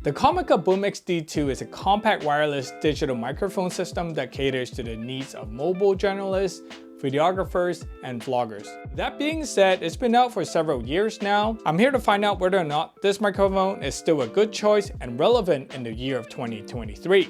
The Comica Boom Xd2 is a compact wireless digital microphone system that caters to the needs of mobile journalists, videographers, and vloggers. That being said, it's been out for several years now. I'm here to find out whether or not this microphone is still a good choice and relevant in the year of 2023.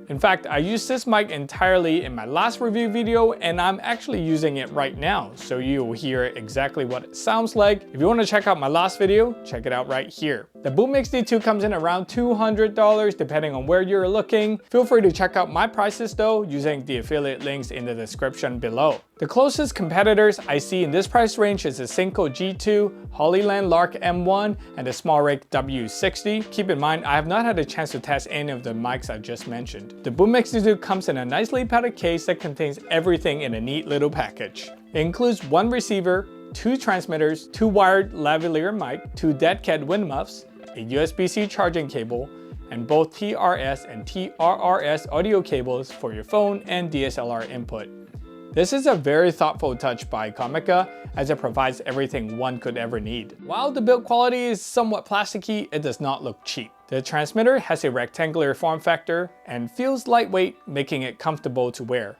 In fact, I used this mic entirely in my last review video and I'm actually using it right now, so you'll hear exactly what it sounds like. If you want to check out my last video, check it out right here. The Boom Xd2 comes in around $200 depending on where you're looking. Feel free to check out my prices though using the affiliate links in the description below. The closest competitors I see in this price range is the Synco G2, Hollyland Lark M1, and the SmallRig W60. Keep in mind, I have not had a chance to test any of the mics I just mentioned. The Boom Xd2 comes in a nicely padded case that contains everything in a neat little package. It includes one receiver, two transmitters, two wired lavalier mic, two dead cat wind muffs, a USB-C charging cable, and both TRS and TRRS audio cables for your phone and DSLR input. This is a very thoughtful touch by Comica, as it provides everything one could ever need. While the build quality is somewhat plasticky, it does not look cheap. The transmitter has a rectangular form factor and feels lightweight, making it comfortable to wear.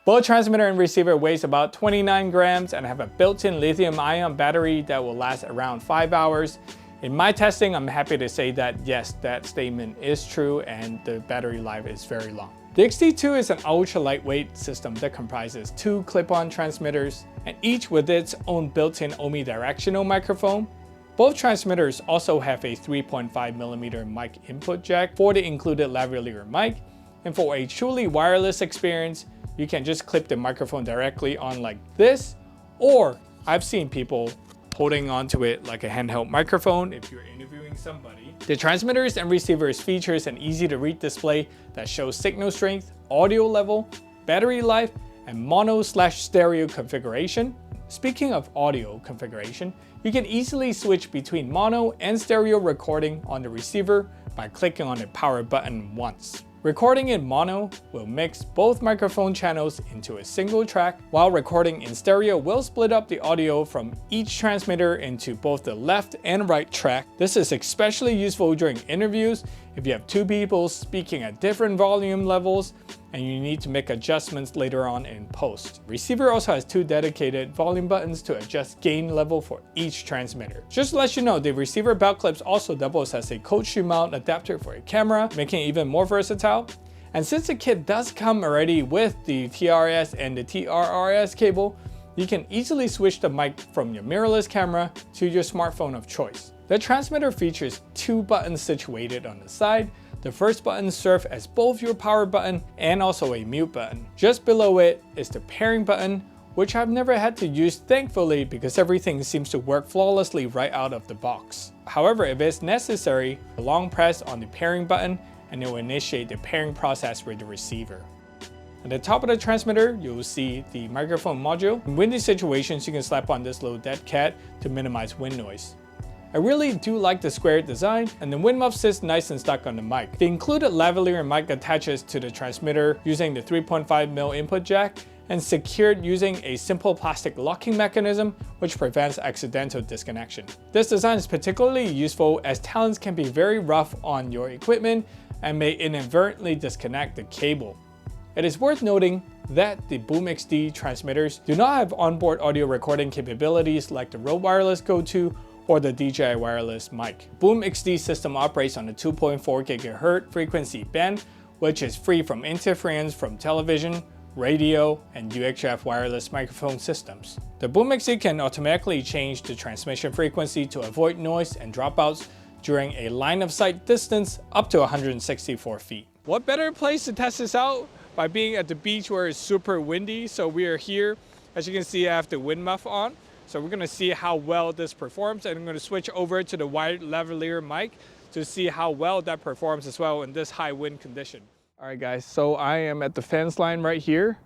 Both transmitter and receiver weighs about 29 grams and have a built-in lithium-ion battery that will last around 5 hours. In my testing, I'm happy to say that yes, that statement is true and the battery life is very long. The Xd2 is an ultra lightweight system that comprises two clip-on transmitters and each with its own built-in omnidirectional microphone. Both transmitters also have a 3.5mm mic input jack for the included lavalier mic, and for a truly wireless experience, you can just clip the microphone directly on like this, or I've seen people holding onto it like a handheld microphone if you're interviewing somebody. The transmitters and receivers features an easy-to-read display that shows signal strength, audio level, battery life, and mono/stereo configuration. Speaking of audio configuration, you can easily switch between mono and stereo recording on the receiver by clicking on the power button once. Recording in mono will mix both microphone channels into a single track, while recording in stereo will split up the audio from each transmitter into both the left and right track. This is especially useful during interviews if you have two people speaking at different volume levels and you need to make adjustments later on in post. Receiver also has two dedicated volume buttons to adjust gain level for each transmitter. Just to let you know, the receiver belt clips also doubles as a cold shoe mount adapter for a camera, making it even more versatile. And since the kit does come already with the TRS and the TRRS cable, you can easily switch the mic from your mirrorless camera to your smartphone of choice. The transmitter features two buttons situated on the side. The first button serves as both your power button and also a mute button. Just below it is the pairing button, which I've never had to use thankfully because everything seems to work flawlessly right out of the box. However, if it's necessary, a long press on the pairing button and it will initiate the pairing process with the receiver. At the top of the transmitter, you'll see the microphone module. In windy situations, you can slap on this little dead cat to minimize wind noise. I really do like the square design, and the wind muff sits nice and stuck on the mic. The included lavalier mic attaches to the transmitter using the 3.5mm input jack and secured using a simple plastic locking mechanism which prevents accidental disconnection. This design is particularly useful as talons can be very rough on your equipment and may inadvertently disconnect the cable. It is worth noting that the Boom XD transmitters do not have onboard audio recording capabilities like the Rode Wireless Go 2 or the DJI wireless mic. Boom XD system operates on a 2.4 GHz frequency band, which is free from interference from television, radio, and UHF wireless microphone systems. The Boom XD can automatically change the transmission frequency to avoid noise and dropouts during a line of sight distance up to 164 feet. What better place to test this out by being at the beach where it's super windy? So we are here. As you can see, I have the wind muff on. So we're gonna see how well this performs, and I'm gonna switch over to the wired lavalier mic to see how well that performs as well in this high wind condition. All right guys, so I am at the fence line right here,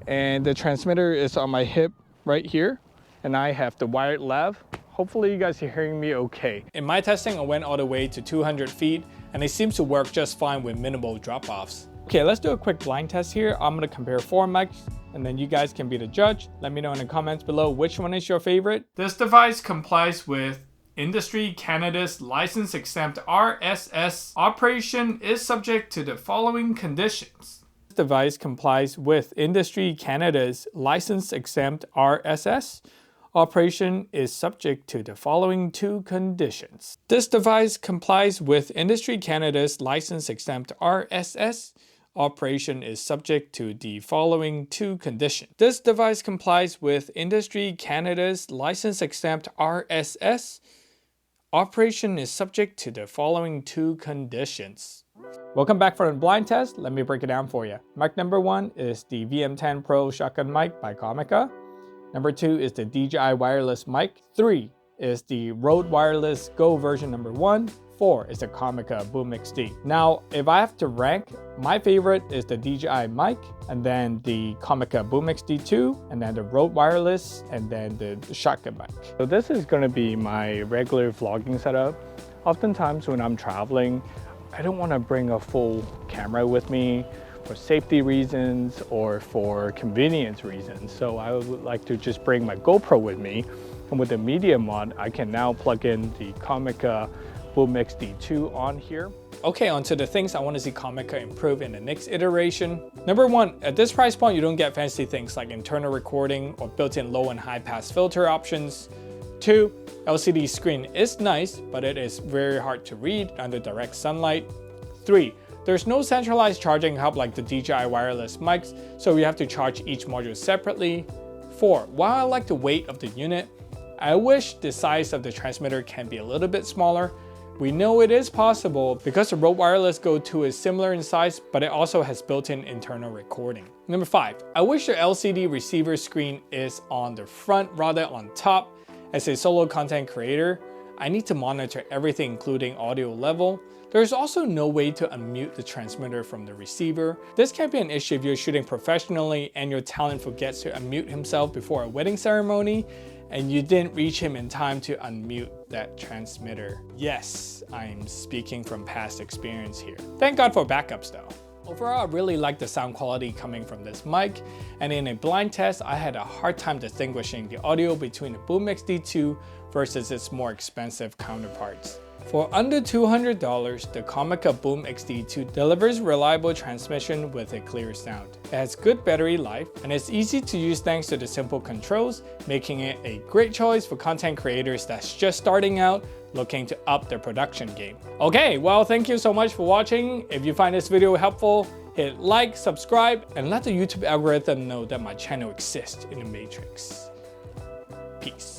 and the transmitter is on my hip right here, and I have the wired lav. Hopefully you guys are hearing me okay. In my testing, I went all the way to 200 feet, and it seems to work just fine with minimal drop-offs. Okay, let's do a quick blind test here. I'm gonna compare 4 mics, and then you guys can be the judge. Let me know in the comments below which one is your favorite. This device complies with Industry Canada's license-exempt RSS operation is subject to the following conditions. This device complies with Industry Canada's license-exempt RSS operation is subject to the following two conditions. This device complies with Industry Canada's license-exempt RSS operation is subject to the following two conditions. This device complies with Industry Canada's license-exempt RSS operation is subject to the following two conditions. Welcome back for a blind test. Let me break it down for you. Mic number 1 is the VM10 Pro shotgun mic by Comica. Number 2 is the DJI wireless mic. 3 is the Rode Wireless Go version number 1. 4 is the Comica Boom Xd. Now, if I have to rank, my favorite is the DJI mic, and then the Comica Boom Xd2, and then the Rode Wireless, and then the shotgun mic. So this is going to be my regular vlogging setup. Oftentimes when I'm traveling, I don't want to bring a full camera with me for safety reasons or for convenience reasons. So I would like to just bring my GoPro with me. And with the media mod, I can now plug in the Comica Boom Xd2 on here. Okay, on to the things I want to see Comica improve in the next iteration. Number 1, at this price point, you don't get fancy things like internal recording or built-in low and high pass filter options. 2, LCD screen is nice, but it is very hard to read under direct sunlight. 3, there's no centralized charging hub like the DJI wireless mics, so you have to charge each module separately. 4, while I like the weight of the unit, I wish the size of the transmitter can be a little bit smaller. We know it is possible because the Rode Wireless Go 2 is similar in size, but it also has built-in internal recording. Number 5, I wish the LCD receiver screen is on the front rather on top. As a solo content creator, I need to monitor everything including audio level. There's also no way to unmute the transmitter from the receiver. This can be an issue if you're shooting professionally and your talent forgets to unmute himself before a wedding ceremony and you didn't reach him in time to unmute that transmitter. Yes, I'm speaking from past experience here. Thank God for backups though. Overall, I really like the sound quality coming from this mic, and in a blind test, I had a hard time distinguishing the audio between the Boom Xd2 versus its more expensive counterparts. For under $200, the Comica Boom Xd2 delivers reliable transmission with a clear sound. It has good battery life, and it's easy to use thanks to the simple controls, making it a great choice for content creators that's just starting out, looking to up their production game. Okay, well, thank you so much for watching. If you find this video helpful, hit like, subscribe, and let the YouTube algorithm know that my channel exists in the Matrix. Peace.